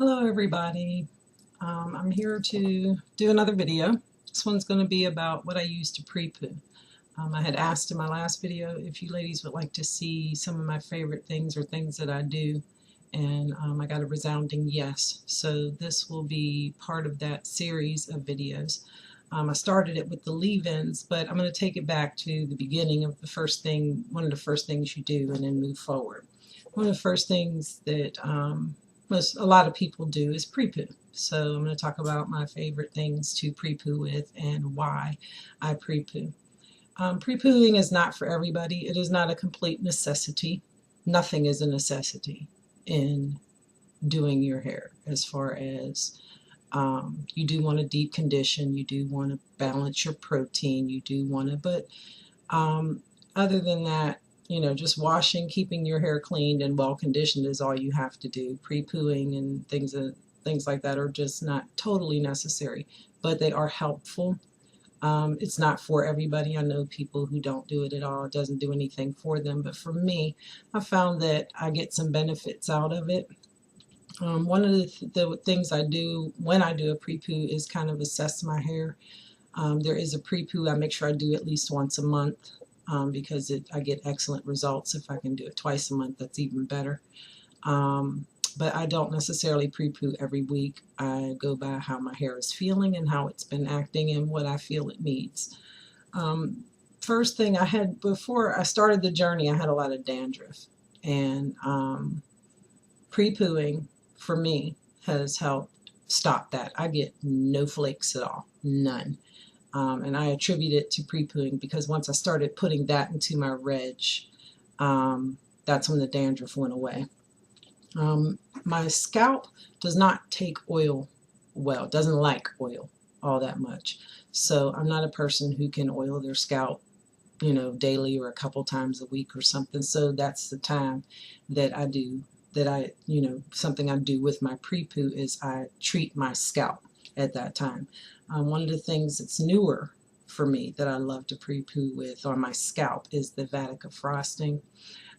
Hello everybody. I'm here to do another video. This one's going to be about what I use to pre-poo. I had asked in my last video if you ladies would like to see some of my favorite things or things that I do, and I got a resounding yes. So this will be part of that series of videos. I started it with the leave-ins, but I'm going to take it back to the beginning of the first thing, one of the first things you do, and then move forward. One of the first things that a lot of people do is pre-poo. So I'm going to talk about my favorite things to pre-poo with and why I pre-poo. Pre-pooing is not for everybody. It is not a complete necessity. Nothing is a necessity in doing your hair, as far as you do want to deep condition, you do want to balance your protein, you do want to, but other than that, you know, just washing, keeping your hair cleaned and well conditioned is all you have to do. Pre-pooing and things like that are just not totally necessary, but they are helpful. It's not for everybody. I know people who don't do it at all. It doesn't do anything for them, but for me, I found that I get some benefits out of it. One of the things I do when I do a pre-poo is kind of assess my hair. There is a pre-poo I make sure I do at least once a month. Because I get excellent results. If I can do it twice a month, that's even better. But I don't necessarily pre-poo every week. I go by how my hair is feeling and how it's been acting and what I feel it needs. First thing I had, before I started the journey, I had a lot of dandruff. And pre-pooing, for me, has helped stop that. I get no flakes at all. None. And I attribute it to pre-pooing because once I started putting that into my reg, that's when the dandruff went away. My scalp does not take oil well, doesn't like oil all that much. So I'm not a person who can oil their scalp, you know, daily or a couple times a week or something. So that's the time that I do, something I do with my pre-poo is I treat my scalp at that time. One of the things that's newer for me that I love to pre-poo with on my scalp is the Vatican frosting.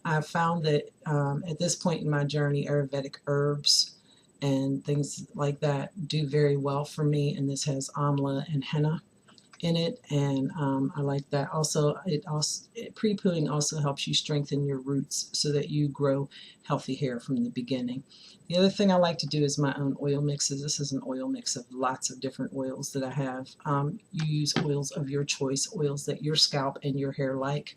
I've found that at this point in my journey, Ayurvedic herbs and things like that do very well for me, and this has amla and henna in it, and I like that. Also, pre-pooing also helps you strengthen your roots so that you grow healthy hair from the beginning. The other thing I like to do is my own oil mixes. This is an oil mix of lots of different oils that I have. You use oils of your choice, oils that your scalp and your hair like.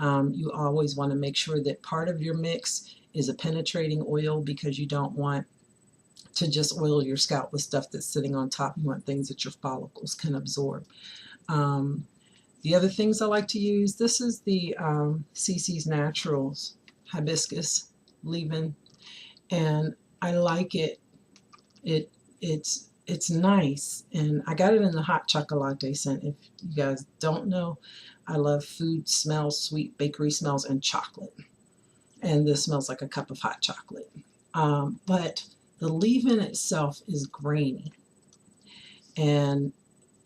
You always want to make sure that part of your mix is a penetrating oil because you don't want to just oil your scalp with stuff that's sitting on top. You want things that your follicles can absorb. The other things I like to use, this is the CC's Naturals hibiscus leave-in, and I like it. It's nice, and I got it in the hot chocolate scent. If you guys don't know, I love food smells, sweet bakery smells, and chocolate. And this smells like a cup of hot chocolate. But the leave-in itself is grainy, and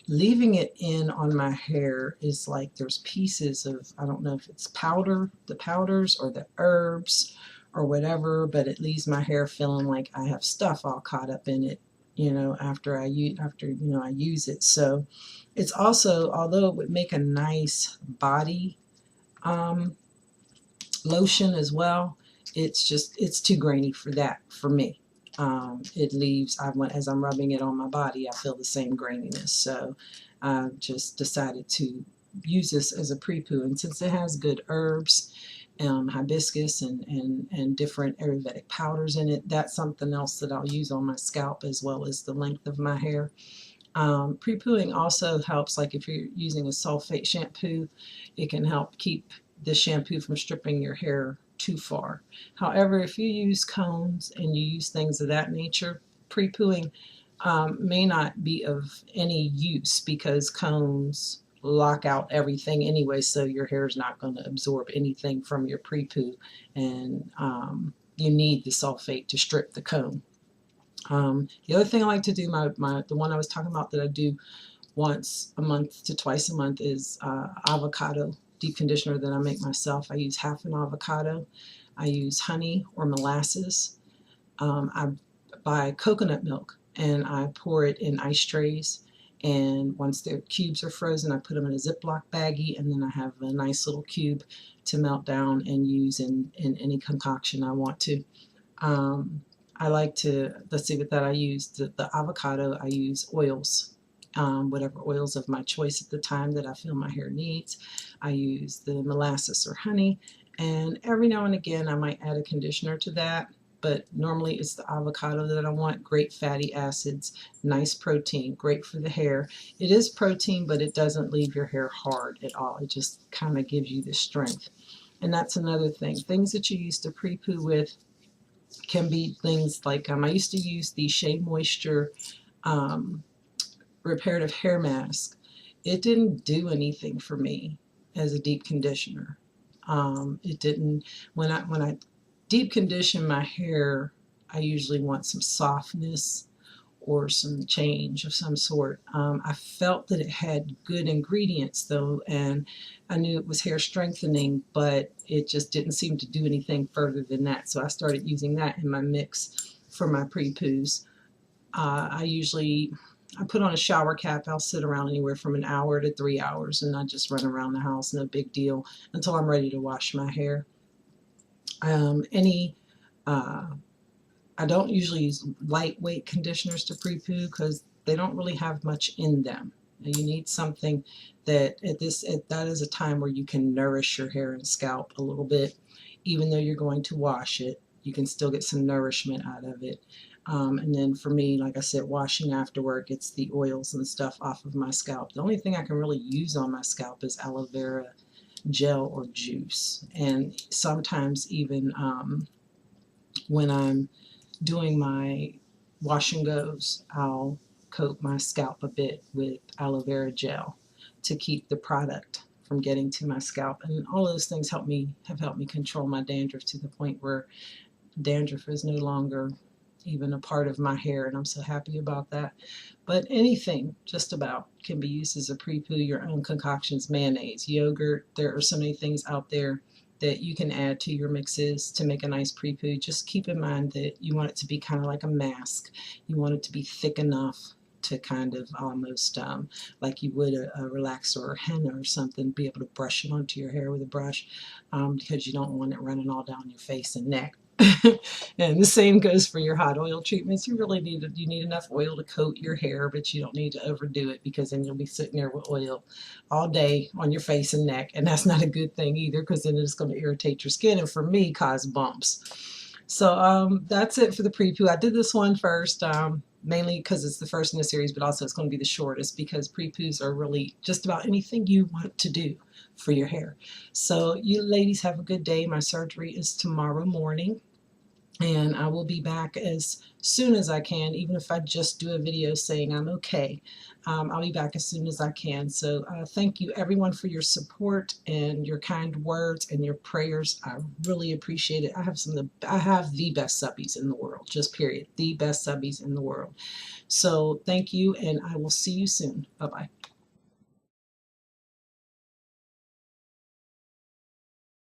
leaving it in on my hair is like there's pieces of, I don't know if it's powder, the powders or the herbs or whatever, but it leaves my hair feeling like I have stuff all caught up in it, you know, after I use it. So it's also, although it would make a nice body lotion as well, it's too grainy for that for me. It leaves, as I'm rubbing it on my body, I feel the same graininess. So I just decided to use this as a pre-poo. And since it has good herbs, hibiscus and different Ayurvedic powders in it, that's something else that I'll use on my scalp as well as the length of my hair. Pre-pooing also helps, like if you're using a sulfate shampoo, it can help keep the shampoo from stripping your hair too far. However, if you use combs and you use things of that nature, pre-pooing may not be of any use because combs lock out everything anyway, so your hair is not going to absorb anything from your pre-poo, and you need the sulfate to strip the comb. The other thing I like to do, the one I was talking about that I do once a month to twice a month, is avocado deep conditioner that I make myself. I use half an avocado. I use honey or molasses. I buy coconut milk and I pour it in ice trays. And once the cubes are frozen, I put them in a Ziploc baggie, and then I have a nice little cube to melt down and use in any concoction I want to. I like to, let's see, with that I use the avocado, I use oils, whatever oils of my choice at the time that I feel my hair needs. I use the molasses or honey, and every now and again I might add a conditioner to that, but normally it's the avocado that I want. Great fatty acids, nice protein, great for the hair. It is protein, but it doesn't leave your hair hard at all. It just kind of gives you the strength. And that's another thing. Things that you use to pre-poo with can be things like, I used to use the Shea Moisture reparative hair mask. It didn't do anything for me as a deep conditioner. It didn't, when I deep condition my hair, I usually want some softness or some change of some sort. I felt that it had good ingredients though, and I knew it was hair strengthening, but it just didn't seem to do anything further than that. So I started using that in my mix for my pre-poos. I put on a shower cap. I'll sit around anywhere from an hour to 3 hours, and I just run around the house, no big deal, until I'm ready to wash my hair. I don't usually use lightweight conditioners to pre-poo because they don't really have much in them. And you need something that that is a time where you can nourish your hair and scalp a little bit. Even though you're going to wash it, you can still get some nourishment out of it. And then for me, like I said, washing after work, it's the oils and stuff off of my scalp. The only thing I can really use on my scalp is aloe vera gel or juice. And sometimes even when I'm doing my wash and goes, I'll coat my scalp a bit with aloe vera gel to keep the product from getting to my scalp. And all those things have helped me control my dandruff to the point where dandruff is no longer even a part of my hair, and I'm so happy about that. But anything just about can be used as a pre-poo. Your own concoctions, mayonnaise, yogurt, there are so many things out there that you can add to your mixes to make a nice pre-poo. Just keep in mind that you want it to be kind of like a mask. You want it to be thick enough to kind of almost like you would a relaxer or henna or something, be able to brush it onto your hair with a brush, because you don't want it running all down your face and neck. And the same goes for your hot oil treatments. You need enough oil to coat your hair, but you don't need to overdo it, because then you'll be sitting there with oil all day on your face and neck, and that's not a good thing either, because then it's going to irritate your skin and for me cause bumps. So that's it for the pre-poo. I did this one first, mainly because it's the first in the series, but also it's going to be the shortest, because pre-poos are really just about anything you want to do for your hair. So you ladies have a good day. My surgery is tomorrow morning, and I will be back as soon as I can, even if I just do a video saying I'm okay. I'll be back as soon as I can. So thank you everyone for your support and your kind words and your prayers. I really appreciate it. I have the best subbies in the world, just period. The best subbies in the world. So thank you, and I will see you soon. Bye-bye.